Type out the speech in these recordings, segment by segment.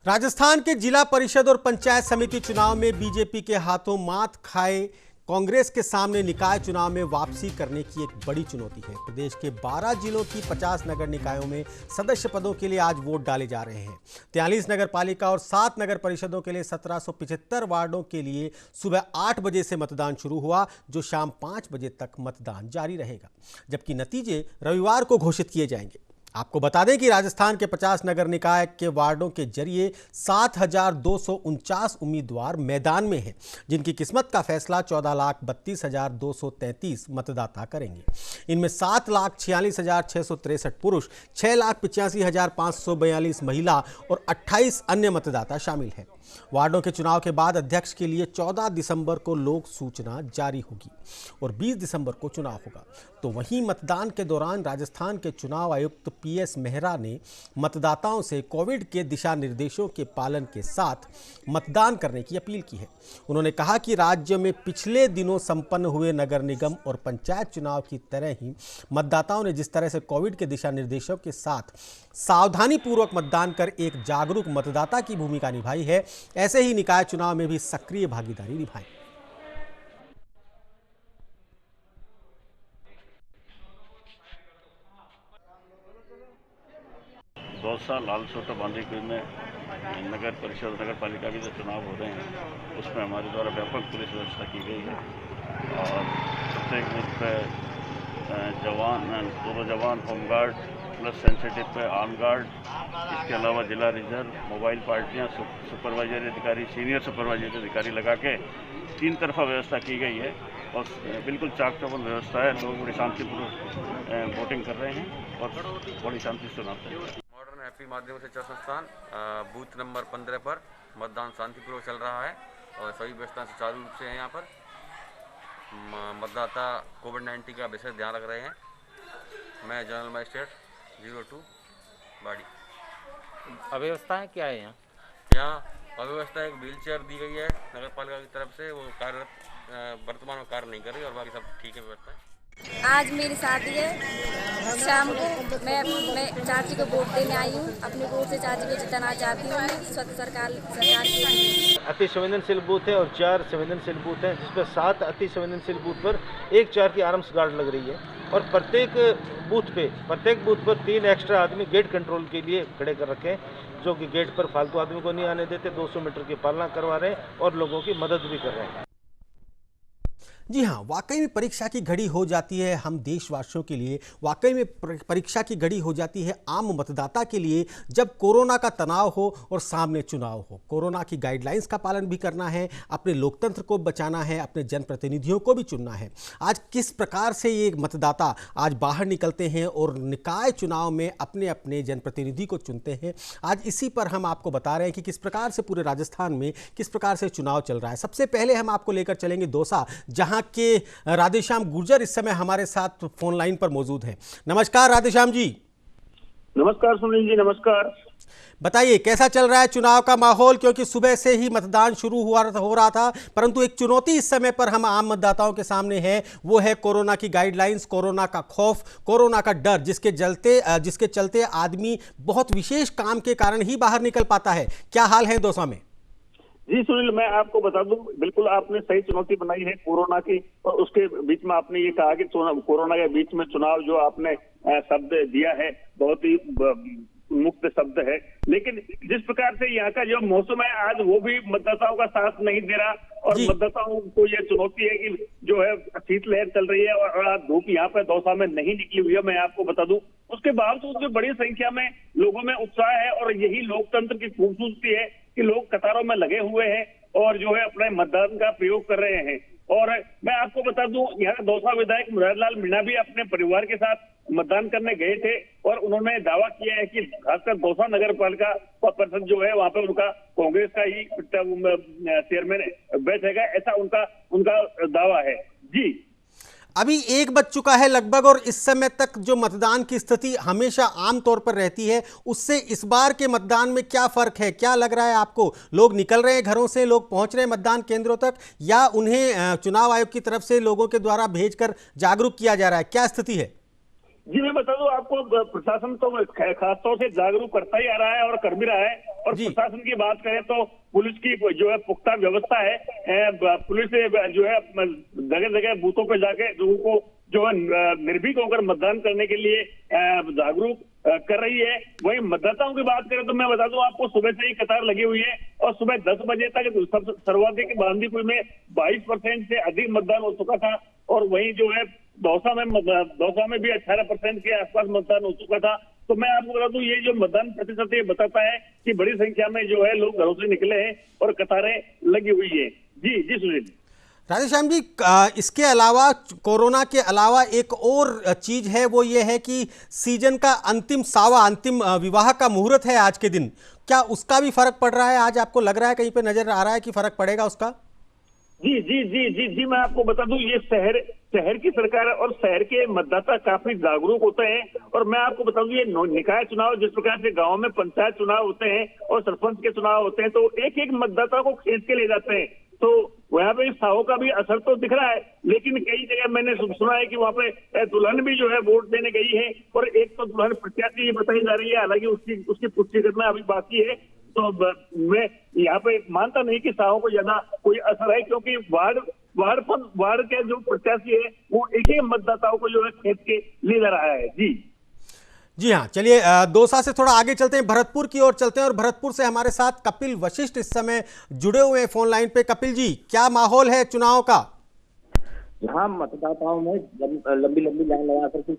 राजस्थान के जिला परिषद और पंचायत समिति चुनाव में बीजेपी के हाथों मात खाए कांग्रेस के सामने निकाय चुनाव में वापसी करने की एक बड़ी चुनौती है। प्रदेश के 12 जिलों की 50 नगर निकायों में सदस्य पदों के लिए आज वोट डाले जा रहे हैं। 43 नगर पालिका और 7 नगर परिषदों के लिए 1775 वार्डों के लिए सुबह 8 बजे से मतदान शुरू हुआ, जो शाम 5 बजे तक मतदान जारी रहेगा, जबकि नतीजे रविवार को घोषित किए जाएंगे। आपको बता दें कि राजस्थान के 50 नगर निकाय के वार्डों के जरिए 7,249 उम्मीदवार मैदान में हैं, जिनकी किस्मत का फैसला 14,32,233 मतदाता करेंगे। इनमें 7,46,663 पुरुष, 6,85,542 महिला और 28 अन्य मतदाता शामिल हैं। वार्डों के चुनाव के बाद अध्यक्ष के लिए 14 दिसंबर को लोक सूचना जारी होगी और 20 दिसंबर को चुनाव होगा। तो वहीं मतदान के दौरान राजस्थान के चुनाव आयुक्त पीएस मेहरा ने मतदाताओं से कोविड के दिशा निर्देशों के पालन के साथ मतदान करने की अपील की है। उन्होंने कहा कि राज्य में पिछले दिनों संपन्न हुए नगर निगम और पंचायत चुनाव की तरह ही मतदाताओं ने जिस तरह से कोविड के दिशा निर्देशों के साथ सावधानी पूर्वक मतदान कर एक जागरूक मतदाता की भूमिका निभाई है, ऐसे ही निकाय चुनाव में भी सक्रिय भागीदारी निभाएं। दौसा, लालसोटा, बांदीकुई में नगर परिषद नगर पालिका के जो चुनाव हो रहे हैं उसमें हमारे द्वारा व्यापक पुलिस व्यवस्था की गई है और प्रत्येक बूथ पे दोनों जवान होमगार्ड प्लस सेंसिटिव पे आर्म गार्ड, इसके अलावा जिला रिजर्व, मोबाइल पार्टियां, सुपरवाइजरी अधिकारी, सीनियर सुपरवाइजरी अधिकारी लगा के 3 तरफा व्यवस्था की गई है और बिल्कुल चाक चौबंद व्यवस्था है। लोग बड़ी शांतिपूर्वक वोटिंग कर रहे हैं और बड़ी शांति से चुनाव चल रहा है। मॉडर्न हैप्पी माध्यम से चयन संस्थान बूथ नंबर 15 पर मतदान शांतिपूर्वक चल रहा है और सभी व्यवस्थाएं सुचारू रूप से हैं। यहाँ पर मतदाता कोविड-19 का विशेष ध्यान रख रहे हैं। मैं जनरल मजिस्ट्रेट 02 बाड़ी। अव्यवस्थाएं क्या है यहाँ? यहाँ अव्यवस्था एक व्हील चेयर दी गई है नगर पालिका की तरफ से, वो कार्यरत वर्तमान में कार्य नहीं कर रही और बाकी सब ठीक है व्यवस्था। आज मेरी शादी है, शाम को मैं चाची को वोट देने आई हूँ। अपने वोट से चाची को जिताना चाहती हूँ। स्वच्छ सरकार की अति संवेदनशील बूथ है और 4 संवेदनशील बूथ हैं, जिसमें 7 अति संवेदनशील बूथ पर 1-4 की आर्म्स गार्ड लग रही है और प्रत्येक बूथ पर 3 एक्स्ट्रा आदमी गेट कंट्रोल के लिए खड़े कर रखे हैं, जो कि गेट पर फालतू आदमी को नहीं आने देते, 200 मीटर की पालना करवा रहे हैं और लोगों की मदद भी कर रहे हैं। जी हाँ, वाकई में परीक्षा की घड़ी हो जाती है हम देशवासियों के लिए, वाकई में परीक्षा की घड़ी हो जाती है आम मतदाता के लिए, जब कोरोना का तनाव हो और सामने चुनाव हो। कोरोना की गाइडलाइंस का पालन भी करना है, अपने लोकतंत्र को बचाना है, अपने जनप्रतिनिधियों को भी चुनना है। आज किस प्रकार से ये मतदाता आज बाहर निकलते हैं और निकाय चुनाव में अपने अपने जनप्रतिनिधि को चुनते हैं, आज इसी पर हम आपको बता रहे हैं कि किस प्रकार से पूरे राजस्थान में किस प्रकार से चुनाव चल रहा है। सबसे पहले हम आपको लेकर चलेंगे दौसा, जहां के राधेश्याम गुर्जर इस समय हमारे साथ फोन लाइन पर मौजूद हैं। नमस्कार राधेश्याम जी। नमस्कार सुनील जी, नमस्कार। बताइए कैसा चल रहा है चुनाव का माहौल, क्योंकि सुबह से ही मतदान शुरू हो रहा था, परंतु एक चुनौती इस समय पर हम आम मतदाताओं के सामने है, वो है कोरोना की गाइडलाइंस, कोरोना का खौफ, कोरोना का डर, जिसके चलते आदमी बहुत विशेष काम के कारण ही बाहर निकल पाता है। क्या हाल है दौसा में? जी सुनील, मैं आपको बता दूं, बिल्कुल आपने सही चुनौती बनाई है कोरोना की, और उसके बीच में आपने ये कहा कि कोरोना के बीच में चुनाव जो आपने शब्द दिया है बहुत ही मुक्त शब्द है, लेकिन जिस प्रकार से यहाँ का जो मौसम है आज वो भी मतदाताओं का साथ नहीं दे रहा और मतदाताओं को ये चुनौती है कि जो है शीतलहर चल रही है और आज धूप यहाँ पे दौसा में नहीं निकली हुई है। मैं आपको बता दूं उसके बावजूद जो बड़ी संख्या में लोगों में उत्साह है और यही लोकतंत्र की खूबसूरती है कि लोग कतारों में लगे हुए हैं और जो है अपने मतदान का प्रयोग कर रहे हैं। और मैं आपको बता दूं यहाँ दौसा विधायक मुरारलाल मीणा भी अपने परिवार के साथ मतदान करने गए थे और उन्होंने दावा किया है कि खासकर दौसा नगर पालिका परिषद जो है वहां पे उनका कांग्रेस का ही चेयरमैन बैठेगा, ऐसा उनका दावा है। जी अभी 1 बज चुका है लगभग, और इस समय तक जो मतदान की स्थिति हमेशा आमतौर पर रहती है, उससे इस बार के मतदान में क्या फर्क है? क्या लग रहा है आपको? लोग निकल रहे हैं घरों से, लोग पहुंच रहे हैं मतदान केंद्रों तक, या उन्हें चुनाव आयोग की तरफ से लोगों के द्वारा भेजकर जागरूक किया जा रहा है? क्या स्थिति है? जी मैं बता दूं आपको, प्रशासन तो खासतौर से जागरूक करता ही आ रहा है और कर भी रहा है। और जी। प्रशासन की बात करें तो पुलिस की जो है पुख्ता व्यवस्था है। पुलिस जो है जगह जगह बूथों पे जाके लोगों को जो है निर्भीक होकर मतदान करने के लिए जागरूक कर रही है। वहीं मतदाताओं की बात करें तो मैं बता दूं आपको, सुबह से ही कतार लगी हुई है और सुबह 10 बजे तक सर्वाधिक बांदीपुर में 22% से अधिक मतदान हो चुका था। और वहीं जो है दौसा में भी 18% के आसपास मतदान हो चुका था। तो मैं आपको बता दूं, ये जो मतदान प्रतिशत ये बताता है कि बड़ी संख्या में जो है लोग घरों से निकले हैं और कतारें लगी हुई है। जी जी सुनील। राधेश्याम जी, इसके अलावा, कोरोना के अलावा एक और चीज है, वो ये है कि सीजन का अंतिम विवाह का मुहूर्त है आज के दिन। क्या उसका भी फर्क पड़ रहा है? आज आपको लग रहा है, कहीं पे नजर आ रहा है कि फर्क पड़ेगा उसका? जी जी जी जी जी मैं आपको बता दूं, ये शहर की सरकार और शहर के मतदाता काफी जागरूक होते हैं। और मैं आपको बता दूं, ये निकाय चुनाव जिस प्रकार से गांव में पंचायत चुनाव होते हैं और सरपंच के चुनाव होते हैं, तो एक एक मतदाता को खींच के ले जाते हैं। तो वहाँ पे साहों का भी असर तो दिख रहा है, लेकिन कई जगह मैंने सुना है कि वहाँ पे दुल्हन भी जो है वोट देने गई है और एक तो दुल्हन प्रत्याशी बताई जा रही है, हालांकि उसकी पुष्टि करना अभी बाकी है। तो मैं यहाँ पे मानता नहीं कि साहों को ज्यादा कोई असर है, क्योंकि वार्ड के जो प्रत्याशी है वो एक ही मतदाताओं को जो है खेत के ले जा रहा है। जी हाँ, चलिए दौसा से थोड़ा आगे चलते हैं, भरतपुर की ओर चलते हैं और भरतपुर से हमारे साथ कपिल वशिष्ठ इस समय जुड़े हुए हैं फोन लाइन पे। कपिल जी, क्या माहौल है चुनाव का? यहाँ मतदाताओं में लंबी लंबी लाइन लगा करके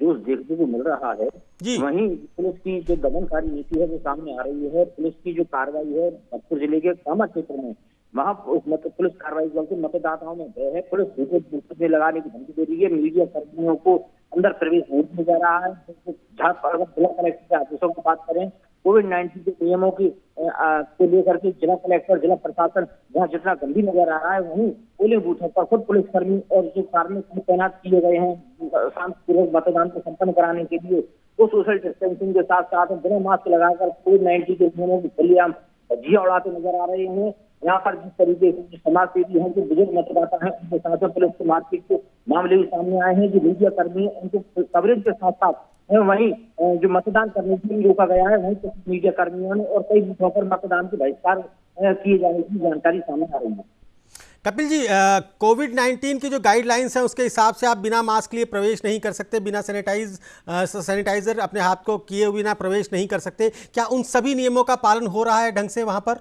जोश देखने को मिल रहा है। वहीं पुलिस की जो दमनकारी नीति है वो सामने आ रही है। पुलिस की जो कार्रवाई है भरतपुर जिले के कामा क्षेत्र में, वहाँ पुलिस कार्रवाई चलते मतदाताओं में भय है। पुलिस बूथ लगाने की धमकी दे रही है। मीडिया कर्मियों को अंदर प्रवेश नहीं दिया जा रहा है। जहाँ पर अगर जिला कलेक्टर के आदेशों की बात करें, कोविड-19 के नियमों की को लेकर के जिला कलेक्टर, जिला प्रशासन जहाँ जितना गंभीर नजर आ रहा है, वहीं पोलिंग बूथों पर खुद पुलिसकर्मी और जो कार्मिक तैनात किए गए हैं शांतिपूर्वक मतदान को संपन्न कराने के लिए, वो सोशल डिस्टेंसिंग के साथ साथ बिना मास्क लगाकर कोविड-19 के नियमों की खुलेआम जिया उड़ाते नजर आ रहे हैं। यहाँ पर जिस तरीके से समाज सेवी हैं, जो बुजुर्ग मतदाता है, उनके साथ पुलिस के मारपीट के मामले भी सामने आए हैं। जो मीडिया कर्मी उनको कवरेज के साथ साथ वहीं जो मतदान करने के लिए रोका गया है, वहीं कुछ मीडिया कर्मियों ने और कई बूथों पर मतदान के बहिष्कार किए जाने की जानकारी सामने आ रही है। कपिल जी, कोविड-19 की जो गाइडलाइंस है उसके हिसाब से आप बिना मास्क लिए प्रवेश नहीं कर सकते, बिना सैनिटाइजर अपने हाथ को किए बिना प्रवेश नहीं कर सकते। क्या उन सभी नियमों का पालन हो रहा है ढंग से वहां पर?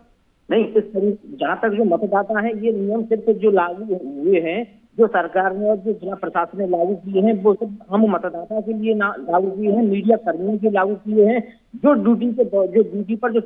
नहीं, इस तरीके जहाँ तक जो मतदाता है, ये नियम सिर्फ जो लागू हुए हैं, जो सरकार ने और जो जिला प्रशासन ने लागू किए हैं, वो सिर्फ आम मतदाता के लिए लागू किए हैं, मीडिया कर्मियों के लागू किए हैं। जो ड्यूटी पर जो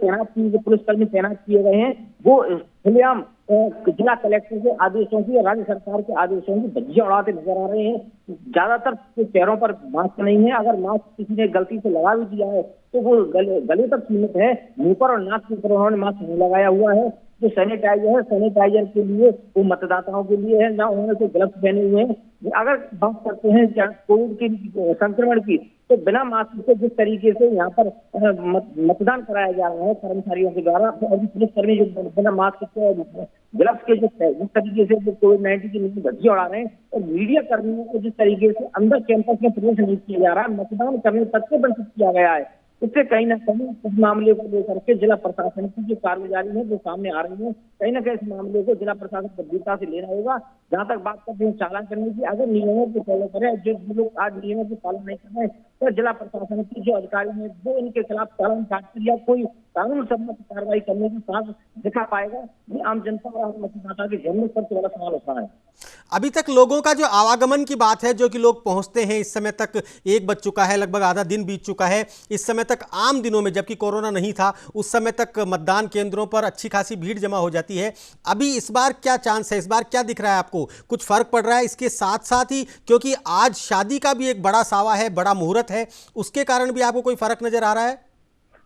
पुलिसकर्मी तैनात किए गए हैं, वो खुलेआम जिला कलेक्टर के आदेशों की, राज्य सरकार के आदेशों की धज्जियां उड़ाते नजर आ रहे हैं। ज्यादातर चेहरों पर मास्क नहीं है। अगर मास्क किसी ने गलती से लगा भी दिया है तो वो गले तक सीमित है। मुंह पर और नाक के ऊपर उन्होंने मास्क नहीं लगाया हुआ है। जो सैनिटाइजर है, सैनिटाइजर के लिए वो मतदाताओं के लिए है, ना उन्होंने कोई ग्लव्स पहने हुए हैं। अगर बात करते हैं कोविड के संक्रमण की, तो बिना मास्क के जिस तरीके से यहाँ पर मतदान कराया जा रहा है कर्मचारियों के द्वारा, और पुलिसकर्मी जो बिना मास्क के ग्लव्स के जिस तरीके से जो कोविड-19 की धज्जियां उड़ा रहे हैं, और मीडिया कर्मियों को जिस तरीके से अंदर कैंपस में प्रवेश नहीं किया जा रहा है, मतदान करने तक से वंचित किया गया है, इससे कहीं ना कहीं इस मामले को लेकर के जिला प्रशासन की जो कार्रवाई है वो सामने आ रही है। कहीं ना कहीं इस मामले को जिला प्रशासन गंभीरता से लेना होगा। जहाँ तक बात करते हैं चालान करने की, अगर नियमों को फॉलो करें, जो लोग आज नियमों की पालन नहीं कर रहे हैं, तो जिला प्रशासन की जो अधिकारी है वो इनके खिलाफ चालान काटकर या कोई कानून सम्मत कार्रवाई करने की साथ दिखा पाएगा। ये आम जनता और आम मतदाता के जन्म सबसे बड़ा सवाल उठा है। अभी तक लोगों का जो आवागमन की बात है, जो कि लोग पहुंचते हैं, इस समय तक 1 बज चुका है, लगभग आधा दिन बीत चुका है। इस समय तक आम दिनों में, जबकि कोरोना नहीं था, उस समय तक मतदान केंद्रों पर अच्छी खासी भीड़ जमा हो जाती है। अभी इस बार क्या चांस है? इस बार क्या दिख रहा है आपको? कुछ फर्क पड़ रहा है इसके साथ साथ ही, क्योंकि आज शादी का भी एक बड़ा सावा है, बड़ा मुहूर्त है, उसके कारण भी आपको कोई फर्क नजर आ रहा है?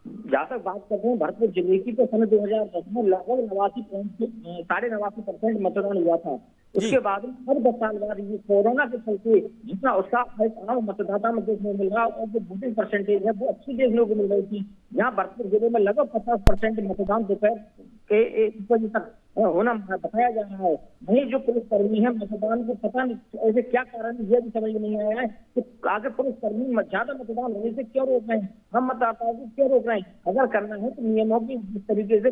जहाँ तक बात करते हैं भरतपुर जिले की, तो सन 2010 में लगभग 89.5% मतदान हुआ था। उसके बाद हर 10 साल बाद ये कोरोना के चलते जितना उत्साह आम मतदाता में देखने को मिल रहा, और जो वोटिंग परसेंटेज है वो अच्छी देखने को मिल रही थी। यहाँ भरतपुर जिले में लगभग 50% मतदान दोपहर के 1 बजे तक होना बताया जा रहा है। वही जो पुलिसकर्मी है मतदान को पता नहीं ऐसे क्या कारण है, यह भी समझ में नहीं आया है कि आगे पुलिसकर्मी ज्यादा मतदान होने से क्यों रोक रहे हैं, हम मतदाताओं को क्यों रोक रहे हैं। अगर करना है तो नियमों की जिस तरीके से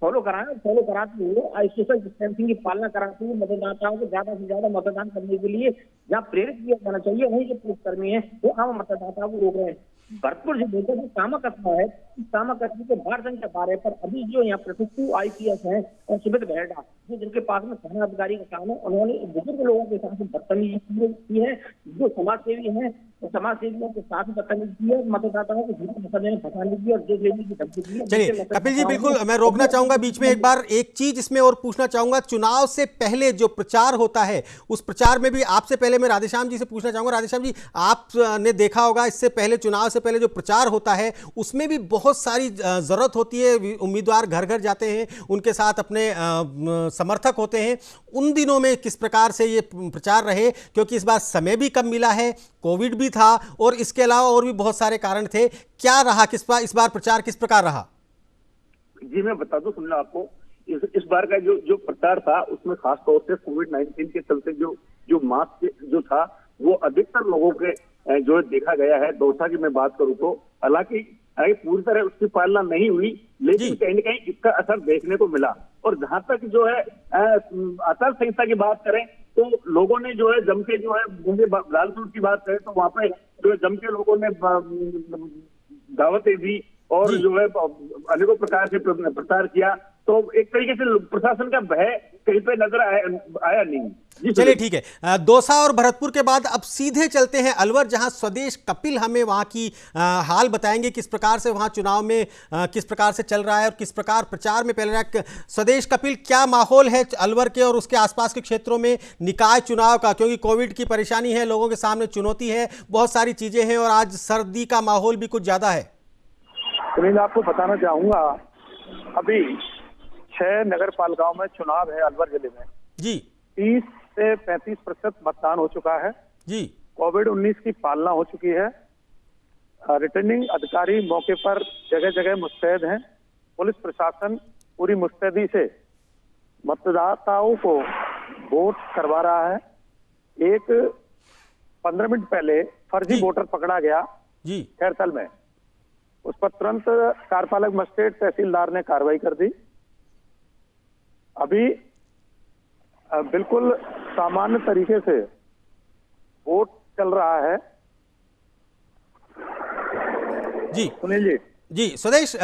फॉलो कराते हुए सोशल डिस्टेंसिंग की पालना कराते हुए मतदाताओं को ज्यादा से ज्यादा मतदान करने के लिए जहाँ प्रेरित किया जाना चाहिए, वही जो पुलिसकर्मी है वो आम मतदाताओं को रोक रहे हैं। भरतपुर से लेकर जो कामा कस्बा है, कामा कस्बे के बाढ़ संख्या 12 पर अभी जो यहाँ प्रशिक्षु IPS है और सुमित बेहरा जो जिनके पास में थाना अधिकारी का काम है, उन्होंने बुजुर्ग लोगों के साथ बदतमीजी की है। जो समाज सेवी है तो समाज सेवियों के साथ बदतमीजी की है, मतदाताओं को झूठे मसले में फंसाने की और जेल भेजने की धमकी दी है। चलिए कपिल जी, बिल्कुल मैं रोकना चाहूंगा बीच में एक बार, एक चीज इसमें और पूछना चाहूंगा। चुनाव से पहले जो प्रचार होता है उस प्रचार में भी आपसे पहले मैं राधेश्याम जी से पूछना चाहूंगा। राधेश्याम जी, आपने देखा होगा इससे पहले, चुनाव से पहले जो प्रचार होता है उसमें भी बहुत सारी जरूरत होती है। उम्मीदवार घर घर जाते हैं, उनके साथ अपने समर्थक होते हैं। उन दिनों में किस प्रकार से ये प्रचार रहे, क्योंकि इस बार समय भी कम मिला है, कोविड भी था और इसके अलावा और भी बहुत सारे कारण थे। क्या रहा इस बार प्रचार किस प्रकार रहा? जी मैं बता दूं, सुन लो आपको, इस बार का जो प्रचार था उसमें खास तौर से कोविड-19 के चलते जो मास्क जो था वो अधिकतर लोगों के जो देखा गया है। दौसा की मैं बात करूं तो हालांकि पूरी तरह उसकी पालना नहीं हुई, लेकिन कहीं न कहीं इसका असर देखने को मिला। और जहां तक जो है आचार संहिता की बात करें तो लोगों ने जो है जम के जो है लालपुर की बात करें तो वहां पे जो है जम के लोगों ने दावतें दी और जो है अनेकों प्रकार से प्रचार किया। तो एक तरीके से प्रशासन का भय कहीं पे नजर आया नहीं। चलिए ठीक है, दौसा और भरतपुर के बाद अब सीधे चलते हैं अलवर, जहां स्वदेश कपिल हमें वहां की हाल बताएंगे, किस प्रकार से वहां चुनाव में किस प्रकार से चल रहा है और किस प्रकार प्रचार में फैल रहा है। स्वदेश कपिल, क्या माहौल है अलवर के और उसके आसपास के क्षेत्रों में निकाय चुनाव का? क्योंकि कोविड की परेशानी है, लोगों के सामने चुनौती है, बहुत सारी चीजें हैं और आज सर्दी का माहौल भी कुछ ज्यादा है। सुनील, आपको बताना चाहूंगा अभी 6 नगर पालिकाओं में चुनाव है अलवर जिले में जी। 30 से 35% मतदान हो चुका है जी। कोविड-19 की पालना हो चुकी है। रिटर्निंग अधिकारी मौके पर जगह जगह मुस्तैद हैं। पुलिस प्रशासन पूरी मुस्तैदी से मतदाताओं को वोट करवा रहा है। एक 15 मिनट पहले फर्जी वोटर पकड़ा गया जी खैरतल में, उस पर तुरंत कार्यपालक मजिस्ट्रेट तहसीलदार ने कार्रवाई कर दी। अभी बिल्कुल सामान्य तरीके से वोट चल रहा है। जी सुनील जी। स्वदेश,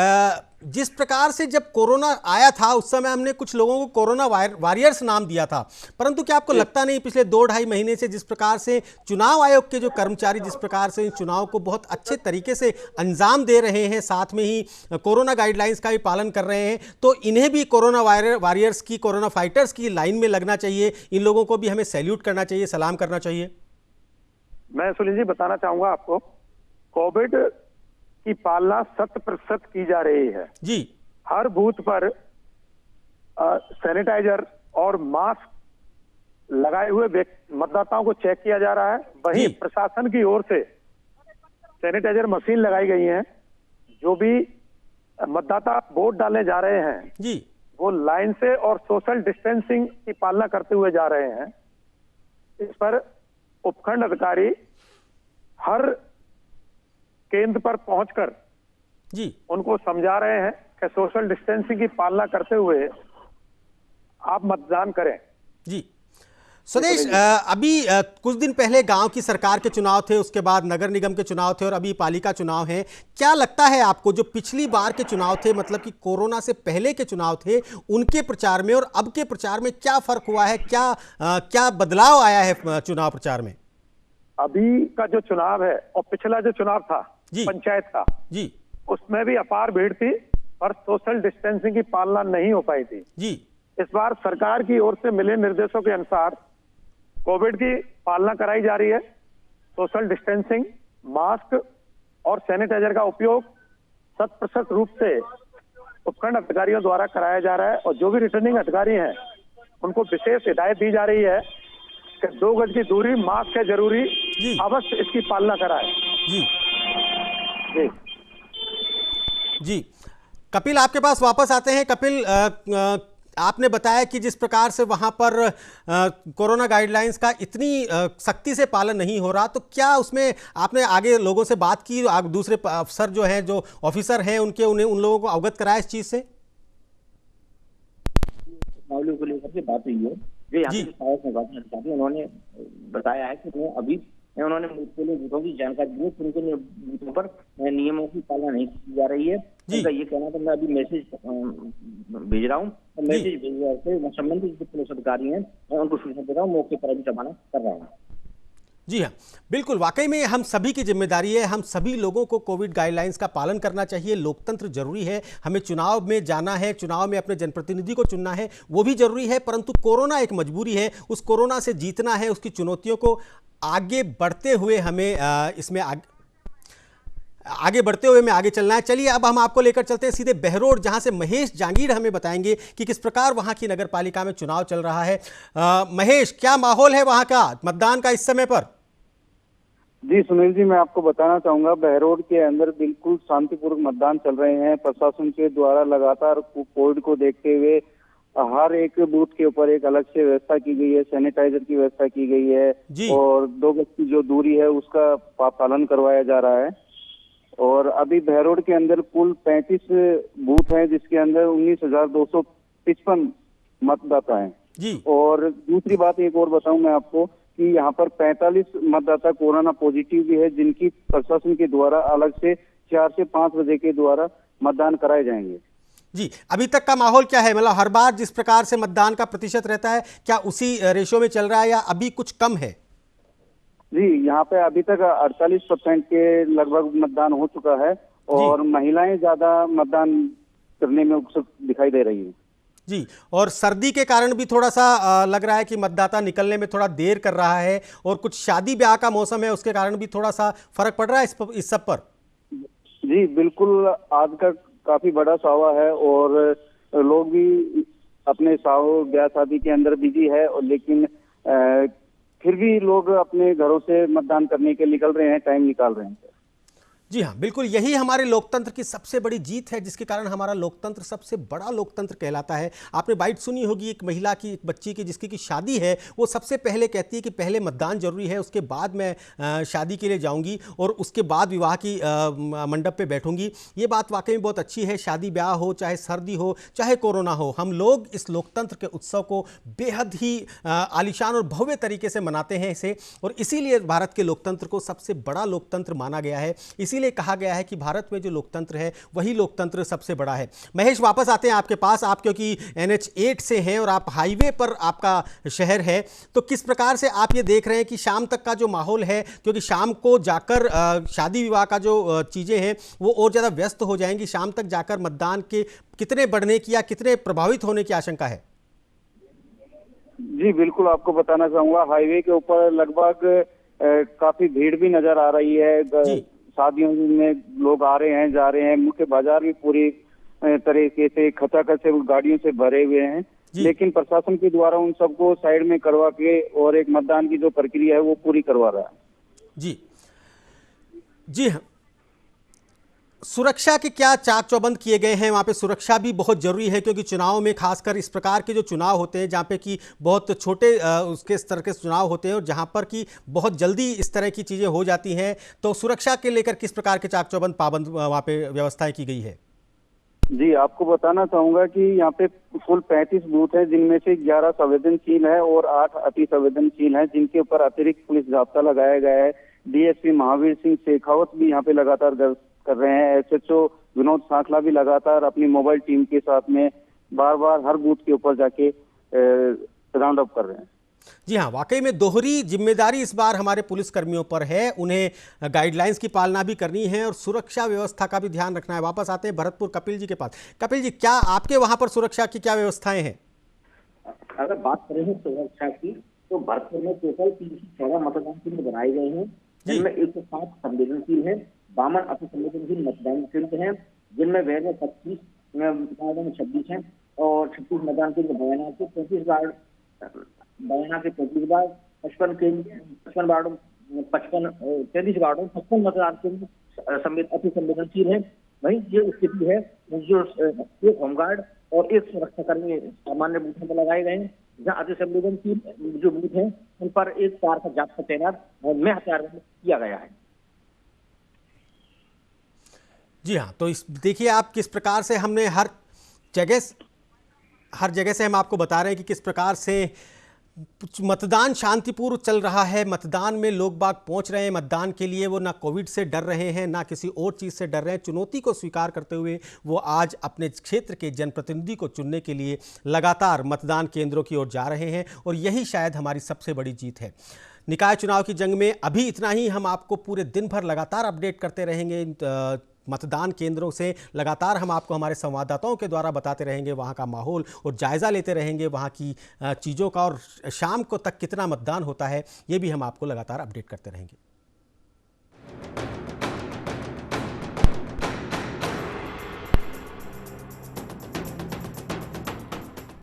जिस प्रकार से जब कोरोना आया था उस समय हमने कुछ लोगों को कोरोना वॉरियर्स नाम दिया था, परंतु क्या आपको लगता नहीं पिछले 2-2.5 महीने से जिस प्रकार से चुनाव आयोग के जो कर्मचारी जिस प्रकार से इन चुनाव को बहुत अच्छे तरीके से अंजाम दे रहे हैं, साथ में ही कोरोना गाइडलाइंस का भी पालन कर रहे हैं, तो इन्हें भी कोरोना वॉरियर्स की, कोरोना फाइटर्स की लाइन में लगना चाहिए। इन लोगों को भी हमें सैल्यूट करना चाहिए, सलाम करना चाहिए। मैं सुनील जी बताना चाहूंगा आपको, कोविड की पालना 100% की जा रही है जी। हर बूथ पर सैनिटाइजर और मास्क लगाए हुए मतदाताओं को चेक किया जा रहा है। वहीं प्रशासन की ओर से सैनिटाइजर मशीन लगाई गई है। जो भी मतदाता वोट डालने जा रहे हैं जी, वो लाइन से और सोशल डिस्टेंसिंग की पालना करते हुए जा रहे हैं। इस पर उपखंड अधिकारी हर केंद्र पर पहुंचकर जी उनको समझा रहे हैं कि सोशल डिस्टेंसिंग की पालना करते हुए आप मतदान करें। जी। स्वदेश, अभी कुछ दिन पहले गांव की सरकार के चुनाव थे, उसके बाद नगर निगम के चुनाव थे और अभी पालिका चुनाव है। क्या लगता है आपको, जो पिछली बार के चुनाव थे, मतलब कि कोरोना से पहले के चुनाव थे, उनके प्रचार में और अब के प्रचार में क्या फर्क हुआ है? क्या बदलाव आया है चुनाव प्रचार में? अभी का जो चुनाव है और पिछला जो चुनाव था पंचायत का जी, उसमें भी अपार भीड़ थी पर सोशल डिस्टेंसिंग की पालना नहीं हो पाई थी जी। इस बार सरकार की ओर से मिले निर्देशों के अनुसार कोविड की पालना कराई जा रही है। सोशल डिस्टेंसिंग, मास्क और सैनिटाइजर का उपयोग 100% रूप से उपखंड अधिकारियों द्वारा कराया जा रहा है। और जो भी रिटर्निंग अधिकारी हैं उनको विशेष हिदायत दी जा रही है कि 2 गज की दूरी, मास्क है जरूरी, अवश्य इसकी पालना कराएं। जी जी जी। कपिल, आपके पास वापस आते हैं। कपिल, आपने बताया कि जिस प्रकार से वहां पर कोरोना गाइडलाइंस का इतनी सख्ती से पालन नहीं हो रहा, तो क्या उसमें आपने आगे लोगों से बात की, दूसरे अफसर जो हैं, जो ऑफिसर हैं, उन्हें उन लोगों को अवगत कराया इस चीज से? मामले को लेकर के बात हुई है जो यहाँ के सहायक निर्वाचन अधिकारी उन्होंने बताया है कि वो अभी उन्होंने बूथों की जानकारी दी, उनके बूथों पर नियमों की पालना नहीं की जा रही है। उनका ये कहना था मैं अभी मैसेज भेज रहा हूँ, मैसेज भेजने से संबंधित जो पुलिस अधिकारी हैं मैं उनको सूचना दे रहा हूँ, मौके पर अभी जमाना कर रहा हूँ। जी हाँ, बिल्कुल, वाकई में हम सभी की जिम्मेदारी है। हम सभी लोगों को कोविड गाइडलाइंस का पालन करना चाहिए। लोकतंत्र जरूरी है, हमें चुनाव में जाना है, चुनाव में अपने जनप्रतिनिधि को चुनना है, वो भी जरूरी है, परंतु कोरोना एक मजबूरी है, उस कोरोना से जीतना है, उसकी चुनौतियों को आगे बढ़ते हुए हमें इसमें आगे बढ़ते हुए हमें आगे चलना है। चलिए अब हम आपको लेकर चलते हैं सीधे बहरोड, जहां से महेश जांगीर हमें बताएंगे कि किस प्रकार वहां की नगर पालिका में चुनाव चल रहा है। महेश, क्या माहौल है वहां का मतदान का इस समय पर? जी सुनील जी, मैं आपको बताना चाहूंगा बहरोड के अंदर बिल्कुल शांतिपूर्वक मतदान चल रहे हैं। प्रशासन के द्वारा लगातार कोविड को देखते हुए हर एक बूथ के ऊपर एक अलग से व्यवस्था की गई है, सैनिटाइजर की व्यवस्था की गई है और 2 गज की जो दूरी है उसका पालन करवाया जा रहा है। और अभी बहरोड के अंदर कुल 35 बूथ हैं, जिसके अंदर 19,255 मतदाता हैं जी। और दूसरी बात एक और बताऊं मैं आपको कि यहाँ पर 45 मतदाता कोरोना पॉजिटिव भी है, जिनकी प्रशासन के द्वारा अलग से 4 से 5 बजे के द्वारा मतदान कराए जाएंगे जी। अभी तक का माहौल क्या है? मतलब हर बार जिस प्रकार से मतदान का प्रतिशत रहता है, क्या उसी रेशो में चल रहा है या अभी कुछ कम है? जी, यहाँ पे अभी तक 48% के लगभग मतदान हो चुका है और महिलाएं ज्यादा मतदान करने में उत्सुक दिखाई दे रही है जी। और सर्दी के कारण भी थोड़ा सा लग रहा है कि मतदाता निकलने में थोड़ा देर कर रहा है, और कुछ शादी ब्याह का मौसम है, उसके कारण भी थोड़ा सा फर्क पड़ रहा है इस सब पर? जी बिल्कुल, आज का काफी बड़ा सावा है और लोग भी अपने साव ब्याह शादी के अंदर बिजी है, और लेकिन फिर भी लोग अपने घरों से मतदान करने के निकल रहे हैं, टाइम निकाल रहे हैं। जी हाँ, बिल्कुल, यही हमारे लोकतंत्र की सबसे बड़ी जीत है, जिसके कारण हमारा लोकतंत्र सबसे बड़ा लोकतंत्र कहलाता है। आपने बाइट सुनी होगी एक महिला की, एक बच्ची की, जिसकी की शादी है, वो सबसे पहले कहती है कि पहले मतदान जरूरी है, उसके बाद मैं शादी के लिए जाऊंगी और उसके बाद विवाह की मंडप पे बैठूंगी। ये बात वाकई में बहुत अच्छी है। शादी ब्याह हो, चाहे सर्दी हो, चाहे कोरोना हो, हम लोग इस लोकतंत्र के उत्सव को बेहद ही आलीशान और भव्य तरीके से मनाते हैं इसे, और इसीलिए भारत के लोकतंत्र को सबसे बड़ा लोकतंत्र माना गया है। इसीलिए कहा गया है कि भारत में जो लोकतंत्र है वही लोकतंत्र सबसे बड़ा है। महेश, वापस आते हैं आपके पास, आप क्योंकि NH8 से हैं और आप हाईवे पर आपका शहर है, तो किस प्रकार से आप ये देख रहे हैं कि शाम तक का जो माहौल है, क्योंकि शाम को जाकर शादी विवाह का जो चीज़ें हैं वो और ज़्यादा व्यस्त हो जाएंगी, शाम तक जाकर मतदान के कितने बढ़ने की या कितने प्रभावित होने की आशंका है? जी बिल्कुल, आपको बताना चाहूंगा हाईवे के ऊपर लगभग काफी भीड़ भी नजर आ रही है। शादियों में लोग आ रहे हैं, जा रहे हैं, मुख्य बाजार भी पूरी तरीके से खचाखच से गाड़ियों से भरे हुए हैं, लेकिन प्रशासन के द्वारा उन सबको साइड में करवा के और एक मतदान की जो प्रक्रिया है वो पूरी करवा रहा है। जी जी हाँ, सुरक्षा के क्या चाक चौबंद किए गए हैं? वहाँ पे सुरक्षा भी बहुत जरूरी है, क्योंकि चुनाव में खासकर इस प्रकार के जो चुनाव होते हैं, जहाँ पे कि बहुत छोटे उसके स्तर के चुनाव होते हैं और जहाँ पर कि बहुत जल्दी इस तरह की चीज़ें हो जाती हैं, तो सुरक्षा के लेकर किस प्रकार के चाक चौबंद पाबंद वहाँ पे व्यवस्थाएं की गई है? जी, आपको बताना चाहूंगा कि यहाँ पे कुल 35 बूथ हैं, जिनमें से 11 संवेदनशील है और 8 अति संवेदनशील है, जिनके ऊपर अतिरिक्त पुलिस जाब्ता लगाया गया है। DSP महावीर सिंह शेखावत भी यहाँ पे लगातार कर रहे हैं। SHO विनोद सांखला भी लगातार अपनी मोबाइल टीम के साथ में बार बार हर बूथ के ऊपर जाके राउंड अप कर रहे हैं। जी हाँ, वाकई में दोहरी जिम्मेदारी इस बार हमारे पुलिस कर्मियों पर है। उन्हें गाइडलाइंस की पालना भी करनी है और सुरक्षा व्यवस्था का भी ध्यान रखना है। वापस आते हैं भरतपुर कपिल जी के पास। कपिल जी, क्या आपके वहां पर सुरक्षा की क्या व्यवस्थाएं हैं? अगर बात करें सुरक्षा की, तो भरतपुर में टोटल 314 मतदान केंद्र बनाए गए हैं, जिनमें 107 संवेदनशील है, 52 अति संवेदनशील मतदान केंद्र हैं, जिनमें वैध 25 में 26 हैं और 36 मतदान केंद्र बयाना के 35 वार्ड, बयाना के 35 वार्ड, 55 केंद्र 55 वार्डों 33 वार्डों 55 मतदान केंद्र अति संवेदनशील है। वहीं ये स्थिति है जो एक होमगार्ड और एक सुरक्षाकर्मी सामान्य बूथों में लगाए गए हैं। जहाँ अति संवेदनशील जो बूथ हैं उन पर एक कार का जाप्ता तैनात में हथियार किया गया है। जी हाँ, तो इस देखिए आप किस प्रकार से हमने हर जगह से हम आपको बता रहे हैं कि किस प्रकार से मतदान शांतिपूर्व चल रहा है। मतदान में लोग बाग पहुंच रहे हैं मतदान के लिए, वो ना कोविड से डर रहे हैं ना किसी और चीज़ से डर रहे हैं। चुनौती को स्वीकार करते हुए वो आज अपने क्षेत्र के जनप्रतिनिधि को चुनने के लिए लगातार मतदान केंद्रों की ओर जा रहे हैं और यही शायद हमारी सबसे बड़ी जीत है। निकाय चुनाव की जंग में अभी इतना ही। हम आपको पूरे दिन भर लगातार अपडेट करते रहेंगे मतदान केंद्रों से। लगातार हम आपको हमारे संवाददाताओं के द्वारा बताते रहेंगे वहाँ का माहौल और जायज़ा लेते रहेंगे वहाँ की चीज़ों का, और शाम को तक कितना मतदान होता है ये भी हम आपको लगातार अपडेट करते रहेंगे।